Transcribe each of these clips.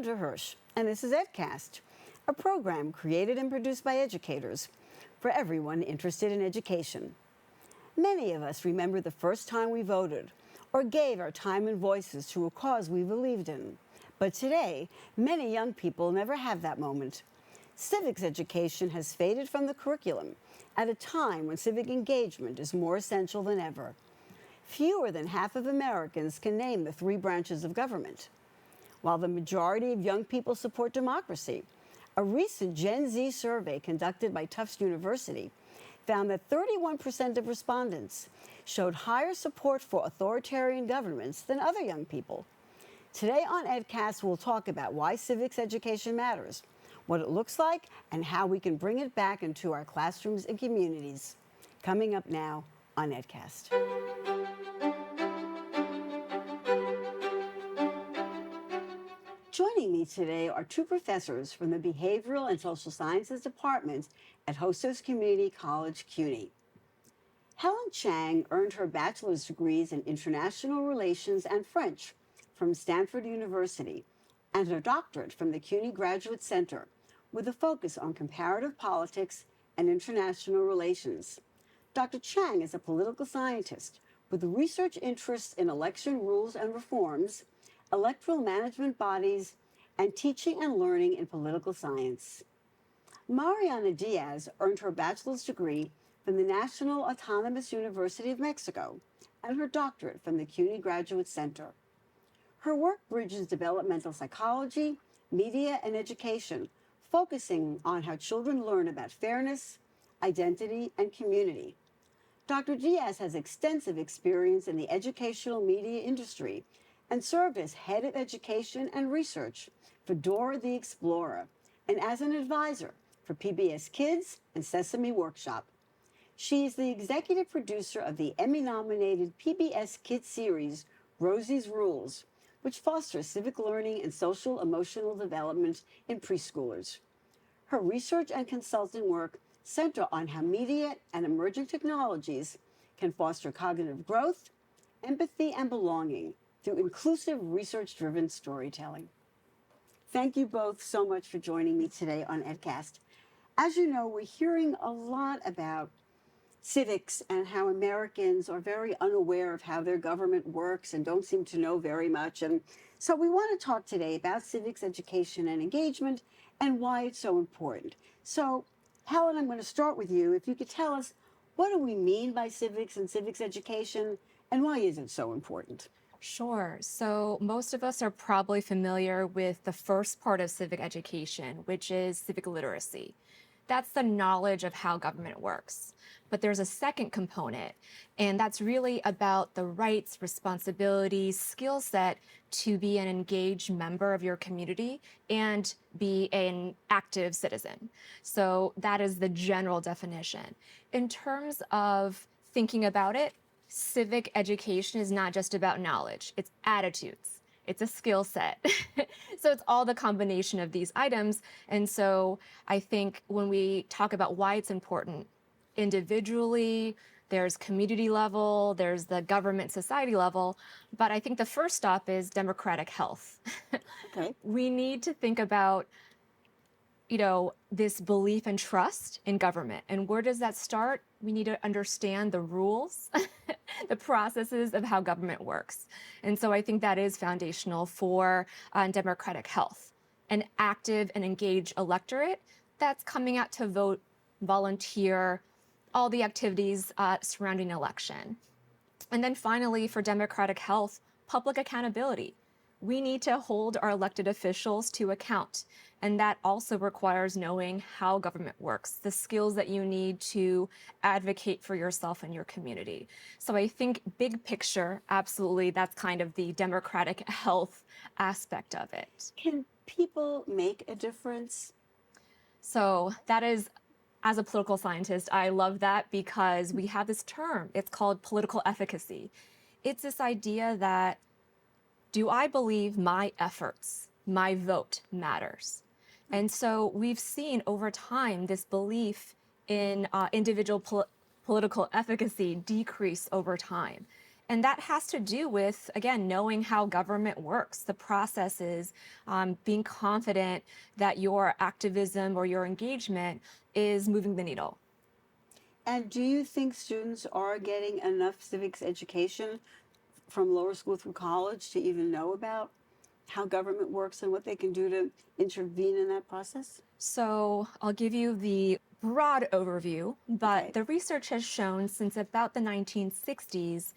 Sandra Hirsch, and this is EdCast, a program created and produced by educators for everyone interested in education. Many of us remember the first time we voted or gave our time and voices to a cause we believed in. But today, many young people never have that moment. Civics education has faded from the curriculum at a time when civic engagement is more essential than ever. Fewer than half of Americans can name the three branches of government. While the majority of young people support democracy, a recent Gen Z survey conducted by Tufts University found that 31% of respondents showed higher support for authoritarian governments than other young people. Today on EdCast, we'll talk about why civics education matters, what it looks like, and how we can bring it back into our classrooms and communities. Coming up now on EdCast. Joining me today are two professors from the Behavioral and Social Sciences Department at Hostos Community College, CUNY. Helen Chang earned her bachelor's degrees in International Relations and French from Stanford University and her doctorate from the CUNY Graduate Center with a focus on comparative politics and international relations. Dr. Chang is a political scientist with research interests in election rules and reforms, electoral management bodies, and teaching and learning in political science. Mariana Diaz earned her bachelor's degree from the National Autonomous University of Mexico and her doctorate from the CUNY Graduate Center. Her work bridges developmental psychology, media, and education, focusing on how children learn about fairness, identity, and community. Dr. Diaz has extensive experience in the educational media industry and served as head of education and research for Dora the Explorer and as an advisor for PBS Kids and Sesame Workshop. She is the executive producer of the Emmy-nominated PBS Kids series, Rosie's Rules, which fosters civic learning and social emotional development in preschoolers. Her research and consulting work center on how media and emerging technologies can foster cognitive growth, empathy, and belonging through inclusive, research-driven storytelling. Thank you both so much for joining me today on EdCast. As you know, we're hearing a lot about civics and how Americans are very unaware of how their government works and don't seem to know very much. And so we want to talk today about civics education and engagement and why it's so important. So, Helen, I'm going to start with you. If you could tell us, what do we mean by civics and civics education, and why is it so important? Sure. So most of us are probably familiar with the first part of civic education, which is civic literacy. That's the knowledge of how government works. But there's a second component, and that's really about the rights, responsibilities, skill set to be an engaged member of your community and be an active citizen. So that is the general definition. In terms of thinking about it, civic education is not just about knowledge, it's attitudes. It's a skill set. So it's all the combination of these items. And so I think when we talk about why it's important, individually, there's community level, there's the government society level, but I think the first stop is democratic health. Okay. We need to think about this belief and trust in government. And where does that start? We need to understand the rules, the processes of how government works. And so I think that is foundational for democratic health. An active and engaged electorate that's coming out to vote, volunteer, all the activities surrounding election. And then finally, for democratic health, public accountability. We need to hold our elected officials to account. And that also requires knowing how government works, the skills that you need to advocate for yourself and your community. So I think big picture, absolutely, that's kind of the democratic health aspect of it. Can people make a difference? So that is, as a political scientist, I love that because we have this term, it's called political efficacy. It's this idea that, do I believe my efforts, my vote matters? And so we've seen over time this belief in individual political efficacy decrease over time. And that has to do with, again, knowing how government works, the processes, being confident that your activism or your engagement is moving the needle. And do you think students are getting enough civics education from lower school through college to even know about how government works and what they can do to intervene in that process? So I'll give you the broad overview, but Okay. the research has shown since about the 1960s,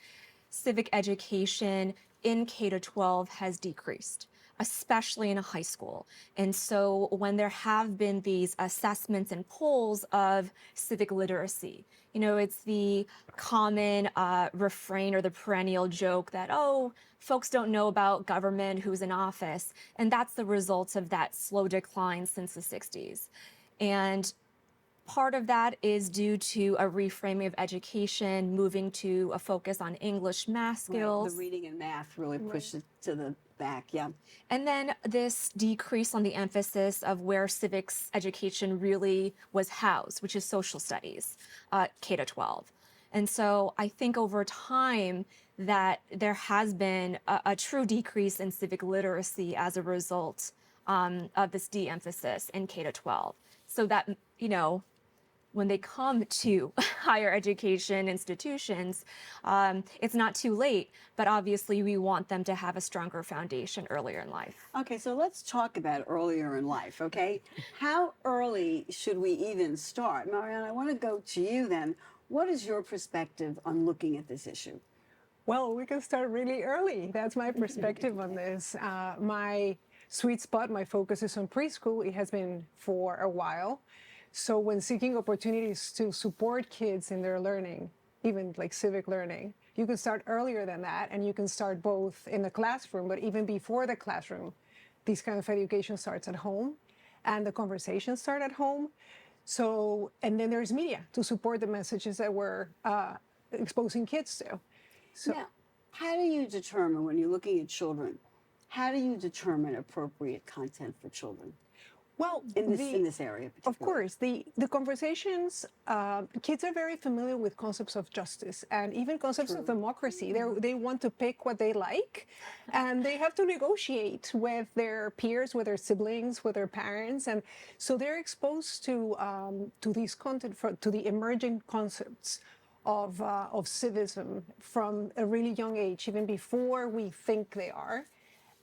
civic education in K to 12 has decreased, especially in a high school. And so when there have been these assessments and polls of civic literacy, it's the common refrain or the perennial joke that, oh, folks don't know about government, who's in office. And that's the result of that slow decline since the 60s. And part of that is due to a reframing of education, moving to a focus on English math Right. The skills. reading and math really Right. pushed it to the back. Yeah. And then this decrease on the emphasis of where civics education really was housed, which is social studies, K to 12. And so I think over time that there has been a true decrease in civic literacy as a result of this de-emphasis in K to 12. So that, when they come to higher education institutions, it's not too late, but obviously we want them to have a stronger foundation earlier in life. Okay, so let's talk about earlier in life, okay? How early should we even start? Marianne, I want to go to you then. What is your perspective on looking at this issue? Well, we can start really early. That's my perspective on this. My sweet spot, my focus is on preschool. It has been for a while. So when seeking opportunities to support kids in their learning, even like civic learning, you can start earlier than that, and you can start both in the classroom, but even before the classroom, this kind of education starts at home, and the conversations start at home. So, and then there's media to support the messages that we're exposing kids to. So, Now, how do you determine when you're looking at children? How do you determine appropriate content for children well, in this area? of Particularly? course, the conversations, kids are very familiar with concepts of justice and even concepts of democracy. They want to pick what they like, and they have to negotiate with their peers, with their siblings, with their parents, and so they're exposed to these to the emerging concepts of civism from a really young age, even before we think they are.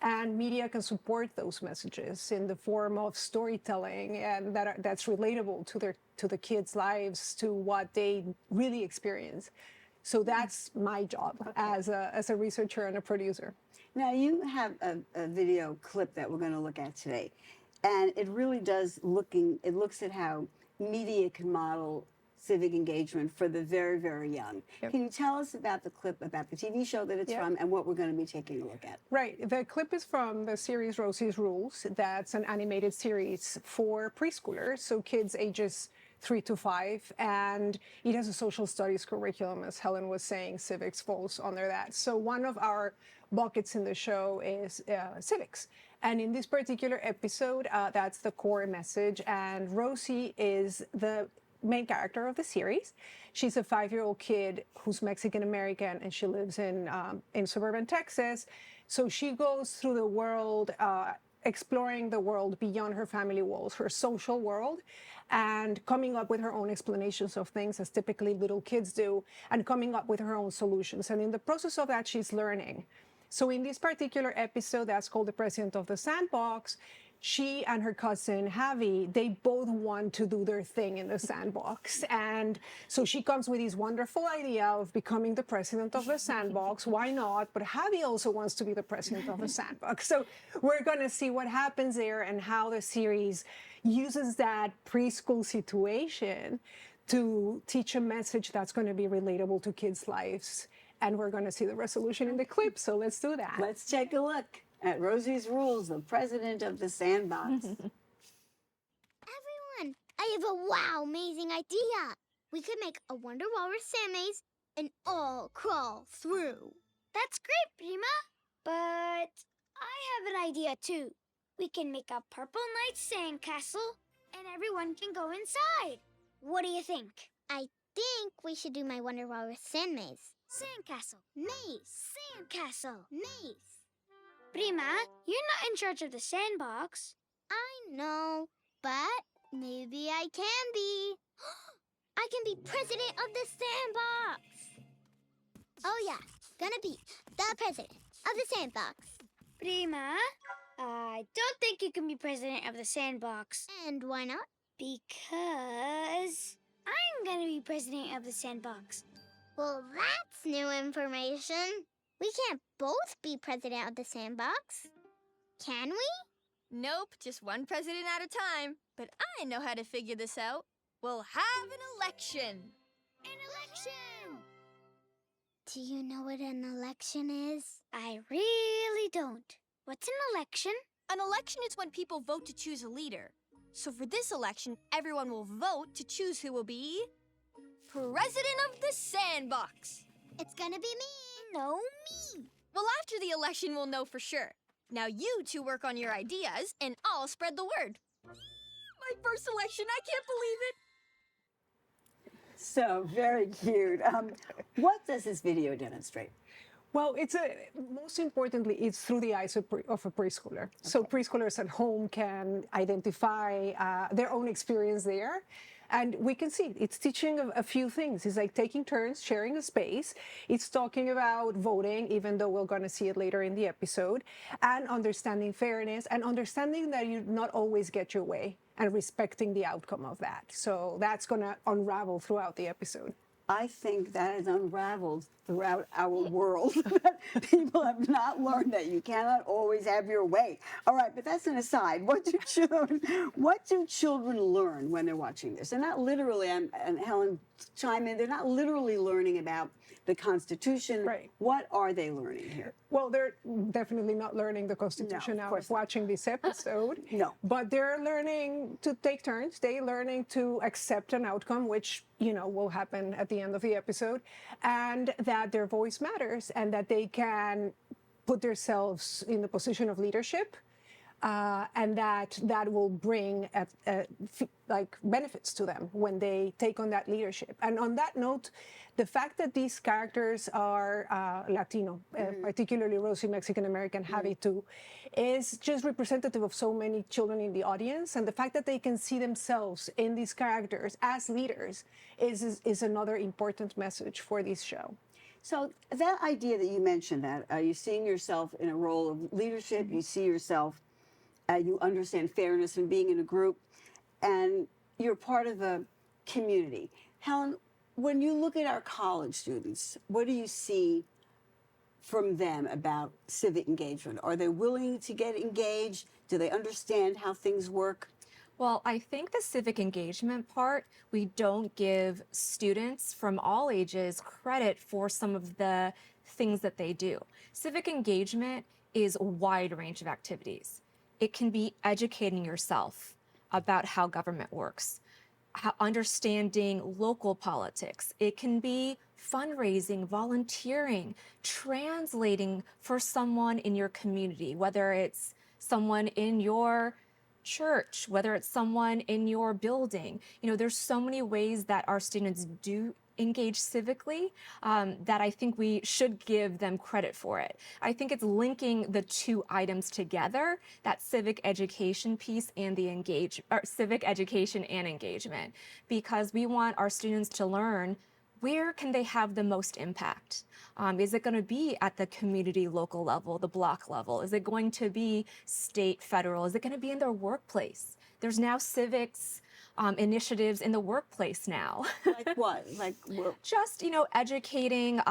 And media can support those messages in the form of storytelling, and that's relatable to the kids' lives, to what they really experience. So that's my job as a researcher and a producer. Now, you have a video clip that we're going to look at today, and it really does it looks at how media can model civic engagement for the very, very young. Yep. Can you tell us about the clip, about the TV show that it's Yeah. from, and what we're going to be taking a look at? Right. The clip is from the series Rosie's Rules. That's an animated series for preschoolers, so kids ages 3 to 5, and it has a social studies curriculum, as Helen was saying. Civics falls under that. So one of our buckets in the show is civics. And in this particular episode, that's the core message. And Rosie is the main character of the series. She's a 5-year-old kid who's Mexican American, and she lives in suburban Texas. So she goes through the world, exploring the world beyond her family walls, her social world, and coming up with her own explanations of things, as typically little kids do, and coming up with her own solutions. And in the process of that, she's learning. So in this particular episode, that's called The President of the Sandbox, she and her cousin Javi, they both want to do their thing in the sandbox. And so she comes with this wonderful idea of becoming the president of the sandbox. Why not? But Javi also wants to be the president of the sandbox. So we're going to see what happens there and how the series uses that preschool situation to teach a message that's going to be relatable to kids' lives. And we're going to see the resolution in the clip. So let's do that. Let's take a look at Rosie's Rules, the president of the sandbox. Everyone, I have a wow amazing idea. We could make a Wonder Walrus sand maze and all crawl through. That's great, Prima. But I have an idea too. We can make a purple night sand castle and everyone can go inside. What do you think? I think we should do my Wonder Walrus sand maze. Sandcastle. Maze. Sandcastle. Maze. Prima, you're not in charge of the sandbox. I know, but maybe I can be. I can be president of the sandbox. Oh yeah, gonna be the president of the sandbox. Prima, I don't think you can be president of the sandbox. And why not? Because I'm gonna be president of the sandbox. Well, that's new information. We can't both be president of the sandbox. Can we? Nope, just one president at a time. But I know how to figure this out. We'll have an election. An election! Do you know what an election is? I really don't. What's an election? An election is when people vote to choose a leader. So for this election, everyone will vote to choose who will be president of the sandbox. It's gonna be me. No, me. Well, after the election, we'll know for sure. Now you two work on your ideas, and I'll spread the word. My first election, I can't believe it. So very cute. What does this video demonstrate? Well, most importantly, it's through the eyes of a preschooler. So preschoolers at home can identify their own experience there. And we can see it's teaching a few things. It's like taking turns, sharing a space. It's talking about voting, even though we're going to see it later in the episode, and understanding fairness and understanding that you not always get your way and respecting the outcome of that. So that's going to unravel throughout the episode. I think that is unraveled throughout our world. People have not learned that you cannot always have your way. All right, but that's an aside. What do children learn when they're watching this? They're not literally, and Helen, chime in, they're not literally learning about the Constitution. Right. What are they learning here? Well, they're definitely not learning the Constitution No, of out course of not. watching this episode. No. But they're learning to take turns. They're learning to accept an outcome, which, will happen at the end of the episode, and that their voice matters and that they can put themselves in the position of leadership. And that will bring benefits to them when they take on that leadership. And on that note, the fact that these characters are Latino, particularly Rosie, Mexican American, Javi too, is just representative of so many children in the audience. And the fact that they can see themselves in these characters as leaders is another important message for this show. So that idea that you mentioned, that you seeing yourself in a role of leadership, you see yourself, you understand fairness and being in a group, and you're part of a community. Helen, when you look at our college students, what do you see from them about civic engagement? Are they willing to get engaged? Do they understand how things work? Well, I think the civic engagement part, we don't give students from all ages credit for some of the things that they do. Civic engagement is a wide range of activities. It can be educating yourself about how government works, understanding local politics. It can be fundraising, volunteering, translating for someone in your community, whether it's someone in your church, whether it's someone in your building. There's so many ways that our students do engage civically that I think we should give them credit for it. I think it's linking the two items together, that civic education piece and the civic education and engagement, because we want our students to learn where can they have the most impact. Is it going to be at the community local level, the block level? Is it going to be state, federal? Is it going to be in their workplace? There's now civics initiatives in the workplace now. Like what? Just, educating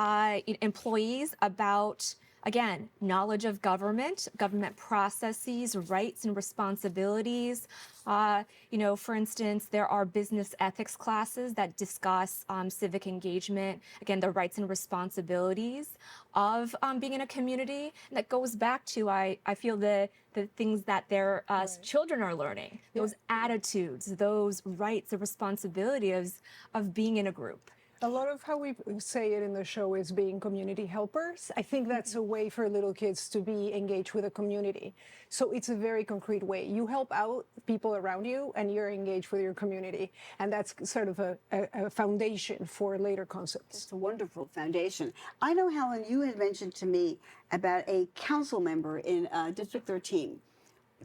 employees about, again, knowledge of government processes, rights and responsibilities. For instance, there are business ethics classes that discuss civic engagement, again, the rights and responsibilities of being in a community. And that goes back to, I feel, the things that their children are learning, those attitudes, those rights, the responsibilities of being in a group. A lot of how we say it in the show is being community helpers. I think that's a way for little kids to be engaged with the community. So it's a very concrete way. You help out people around you and you're engaged with your community. And that's sort of a foundation for later concepts. It's a wonderful foundation. I know, Helen, you had mentioned to me about a council member in District 13.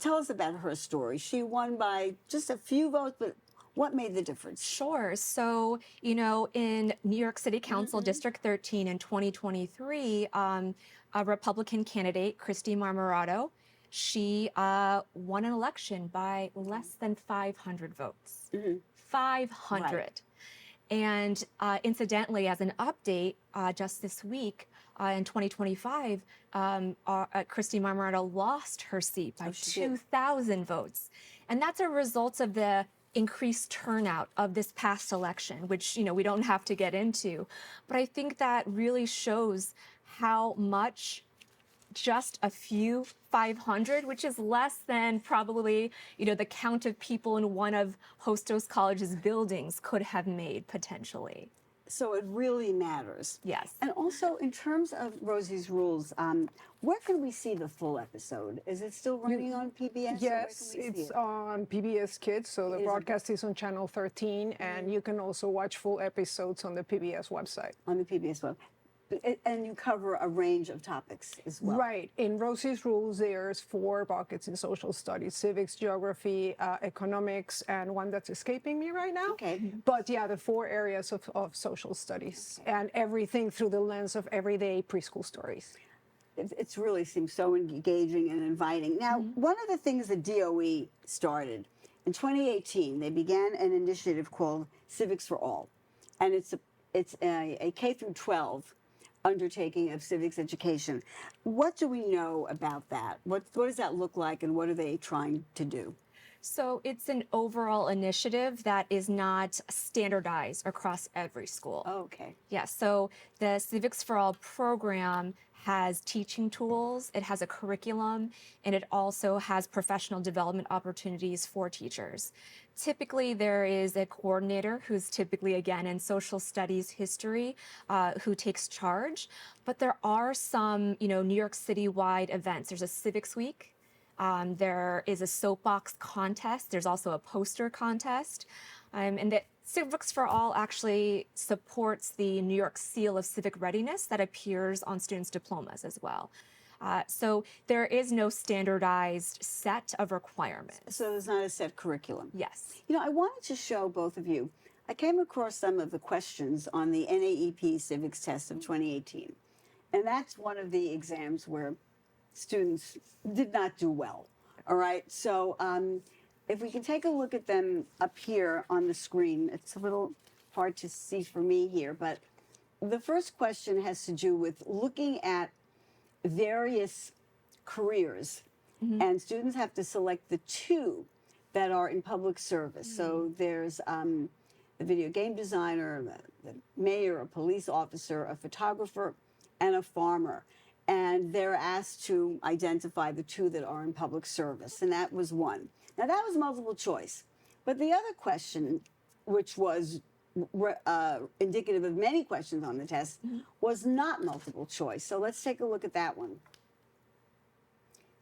Tell us about her story. She won by just a few votes, but what made the difference? Sure. So, in New York City Council District 13 in 2023, a Republican candidate, Christy Marmorato, she won an election by less than 500 votes. 500. Right. And incidentally, as an update, just this week in 2025, Christy Marmorato lost her seat by she did. 2,000 votes. And that's a result of the increased turnout of this past election, which, we don't have to get into. But I think that really shows how much just a few 500, which is less than probably, the count of people in one of Hostos College's buildings could have made potentially. So it really matters. Yes. And also, in terms of Rosie's Rules, where can we see the full episode? Is it still running on PBS? Yes, it's on PBS Kids, so the It is broadcast is on Channel 13, and you can also watch full episodes on the PBS website. on the PBS web. And you cover a range of topics as well. Right. In Rosie's Rules, there's 4 buckets in social studies: civics, geography, economics, and one that's escaping me right now. Okay. But yeah, the 4 areas of social studies, and everything through the lens of everyday preschool stories. It really seems so engaging and inviting. Now, one of the things the DOE started in 2018, they began an initiative called Civics for All, and it's a K through 12 undertaking of civics education. What do we know about that? What does that look like, and what are they trying to do? So it's an overall initiative that is not standardized across every school. Oh, okay. Yeah, so the Civics for All program has teaching tools, it has a curriculum, and it also has professional development opportunities for teachers. Typically, there is a coordinator who's typically, again, in social studies history, who takes charge. But there are some, New York City-wide events. There's a Civics Week. There is a soapbox contest. There's also a poster contest. And the Civics for All actually supports the New York Seal of Civic Readiness that appears on students' diplomas as well. So there is no standardized set of requirements. So there's not a set curriculum. Yes. I wanted to show both of you. I came across some of the questions on the NAEP Civics Test of 2018. And that's one of the exams where students did not do well. All right. So if we can take a look at them up here on the screen, it's a little hard to see for me here, but the first question has to do with looking at various careers, and students have to select the 2 that are in public service. So there's the video game designer, the mayor, a police officer, a photographer, and a farmer. And they're asked to identify the 2 that are in public service, and that was one. Now, that was multiple choice. But the other question, which was indicative of many questions on the test, was not multiple choice. So let's take a look at that one.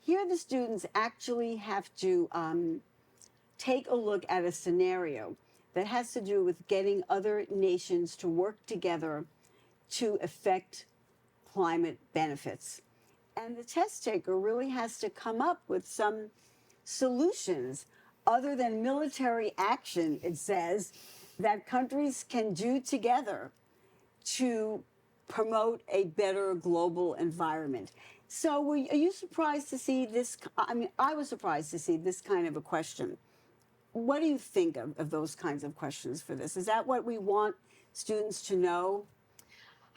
Here, the students actually have to take a look at a scenario that has to do with getting other nations to work together to affect climate benefits. And the test taker really has to come up with some solutions other than military action, it says, that countries can do together to promote a better global environment. So are you surprised to see this? I mean, I was surprised to see this kind of a question. What do you think of those kinds of questions for this? Is that what we want students to know?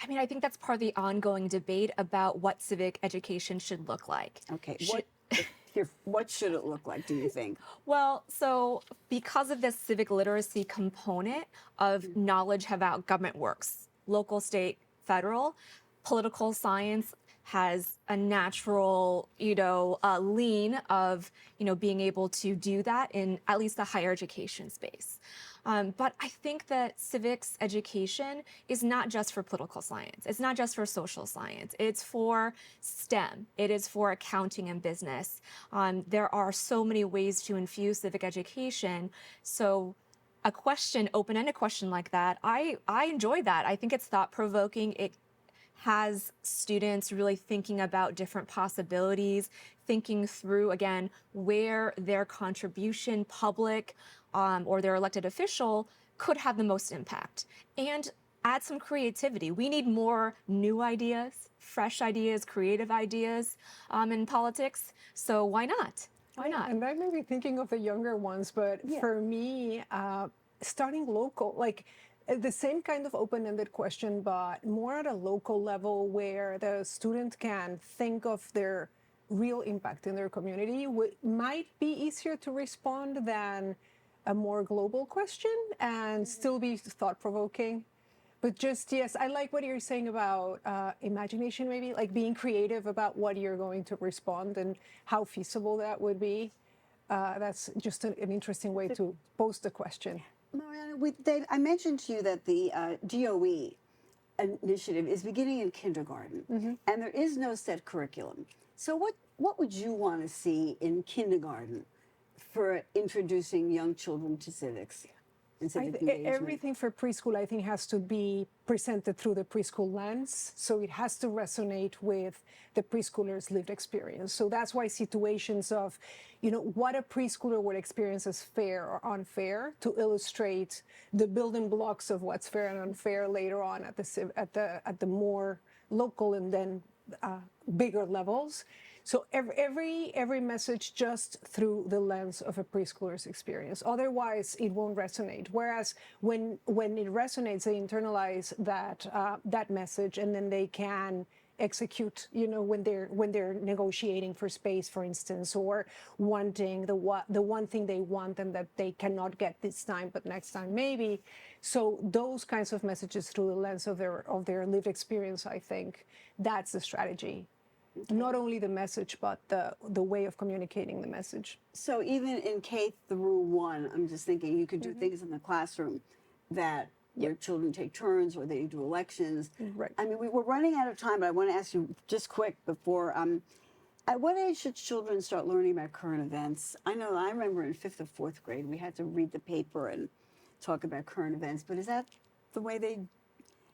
I mean, I think that's part of the ongoing debate about what civic education should look like. Okay, what should it look like, do you think? Well, so because of this civic literacy component of knowledge about government works, local, state, federal, political science has a natural, lean of, being able to do that in at least the higher education space. But I think that civics education is not just for political science. It's not just for social science. It's for STEM. It is for accounting and business. There are so many ways to infuse civic education. So a question, open-ended question like that, I enjoy that. I think it's thought-provoking. It has students really thinking about different possibilities, thinking through, again, where their contribution, public or their elected official, could have the most impact. And add some creativity. We need more new ideas, fresh ideas, creative ideas in politics. So why not? Why not? And I may be thinking of the younger ones, but for me, starting local, like the same kind of open-ended question, but more at a local level where the student can think of their real impact in their community might be easier to respond than a more global question and still be thought-provoking. But just, yes, I like what you're saying about imagination, maybe, like being creative about what you're going to respond and how feasible that would be. That's just an interesting way to pose the question. Mariana, Dave, I mentioned to you that the DOE initiative is beginning in kindergarten, and there is no set curriculum. So what would you want to see in kindergarten for introducing young children to civics and civic engagement? Everything for preschool, I think, has to be presented through the preschool lens. So it has to resonate with the preschooler's lived experience. So that's why situations of, what a preschooler would experience as fair or unfair, to illustrate the building blocks of what's fair and unfair later on at the more local and then bigger levels. So every message just through the lens of a preschooler's experience. Otherwise, it won't resonate. Whereas when it resonates, they internalize that message, and then they can execute. When they're negotiating for space, for instance, or wanting the one thing they want and that they cannot get this time, but next time maybe. So those kinds of messages through the lens of their lived experience, I think that's the strategy. Okay. Not only the message, but the way of communicating the message. So even in K through 1, I'm just thinking you could do things in the classroom that where children take turns or they do elections. Right. I mean, we're running out of time, but I want to ask you just quick before, at what age should children start learning about current events? I remember in 5th or 4th grade, we had to read the paper and talk about current events, but is that the way they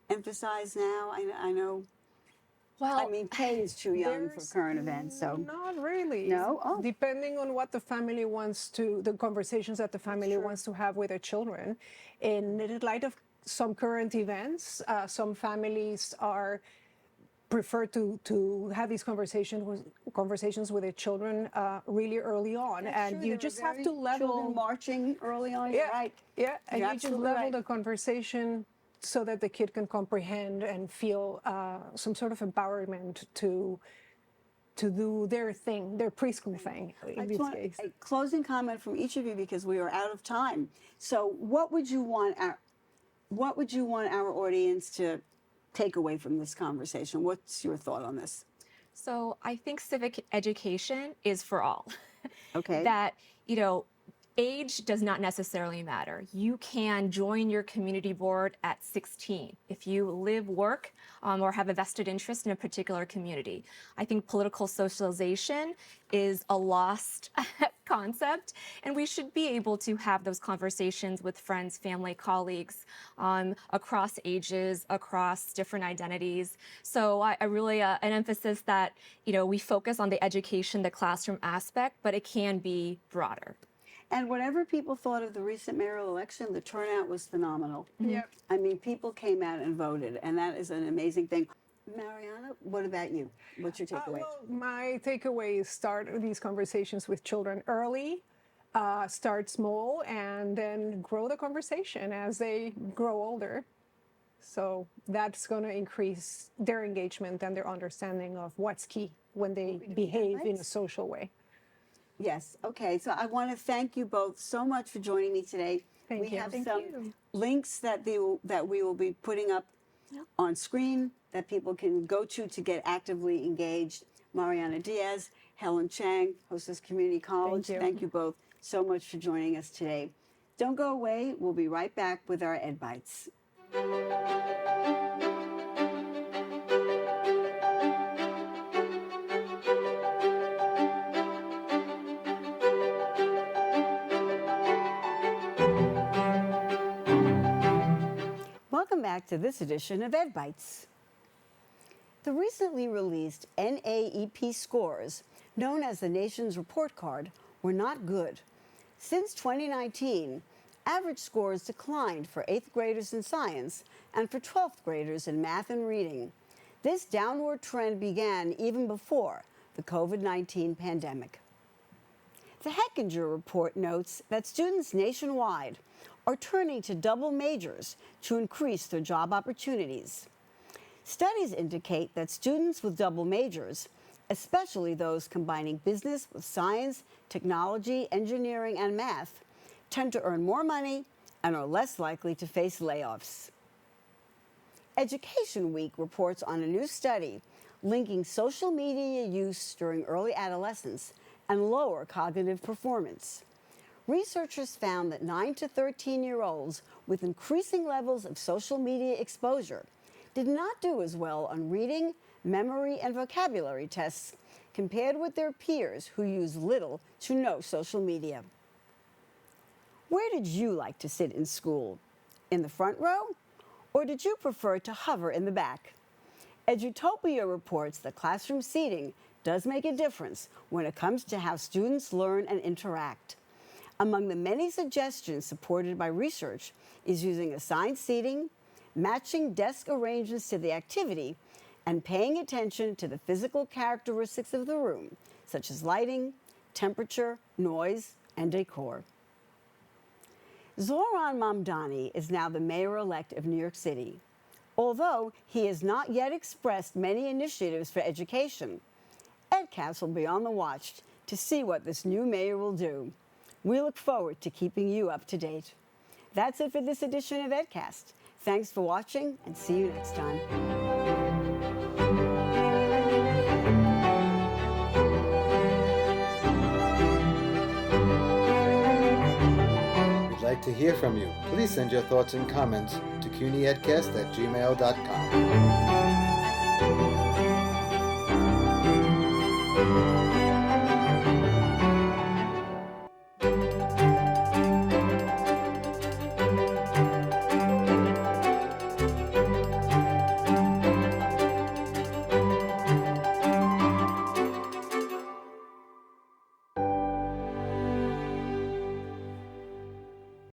emphasize now? I know. Well, K is too young for current events, so. Not really. No? Oh. Depending on what the family wants to, the conversations that the family wants to have with their children. In light of some current events, some families prefer to have these conversations with their children really early on. That's and true. You just have to level. Children marching early on, right? Yeah, and You're you just absolutely level right. the conversation so that the kid can comprehend and feel some sort of empowerment to do their thing, their preschool thing in this case. A closing comment from each of you because we are out of time. So, what would you want our audience to take away from this conversation? What's your thought on this? So I think civic education is for all. Okay. That, age does not necessarily matter. You can join your community board at 16 if you live, work, or have a vested interest in a particular community. I think political socialization is a lost concept, and we should be able to have those conversations with friends, family, colleagues, across ages, across different identities. So I really, an emphasis that, we focus on the education, the classroom aspect, but it can be broader. And whatever people thought of the recent mayoral election, the turnout was phenomenal. Yep. I mean, people came out and voted, and that is an amazing thing. Mariana, what about you? What's your takeaway? Well, my takeaway is start these conversations with children early, start small, and then grow the conversation as they grow older. So that's going to increase their engagement and their understanding of what's key when they behave in a social way. Yes. Okay. So I want to thank you both so much for joining me today. Thank we you. have Thank some you. links that we will be putting up on screen that people can go to get actively engaged. Mariana Diaz, Helen Chang, Hostess Community College. you. Thank you both so much for joining us today. Don't go away. We'll be right back with our Ed Bites. Welcome back to this edition of Ed Bites. The recently released NAEP scores, known as the nation's report card, were not good. Since 2019, average scores declined for 8th graders in science and for 12th graders in math and reading. This downward trend began even before the COVID-19 pandemic. The Hechinger report notes that students nationwide are turning to double majors to increase their job opportunities. Studies indicate that students with double majors, especially those combining business with science, technology, engineering, and math, tend to earn more money and are less likely to face layoffs. Education Week reports on a new study linking social media use during early adolescence and lower cognitive performance. Researchers found that 9 to 13-year-olds with increasing levels of social media exposure did not do as well on reading, memory, and vocabulary tests compared with their peers who use little to no social media. Where did you like to sit in school? In the front row? Or did you prefer to hover in the back? Edutopia reports that classroom seating does make a difference when it comes to how students learn and interact. Among the many suggestions supported by research is using assigned seating, matching desk arrangements to the activity, and paying attention to the physical characteristics of the room, such as lighting, temperature, noise, and decor. Zohran Mamdani is now the mayor-elect of New York City. Although he has not yet expressed many initiatives for education, EdCast will be on the watch to see what this new mayor will do. We look forward to keeping you up to date. That's it for this edition of EdCast. Thanks for watching, and see you next time. We'd like to hear from you. Please send your thoughts and comments to CUNYEdcast@gmail.com.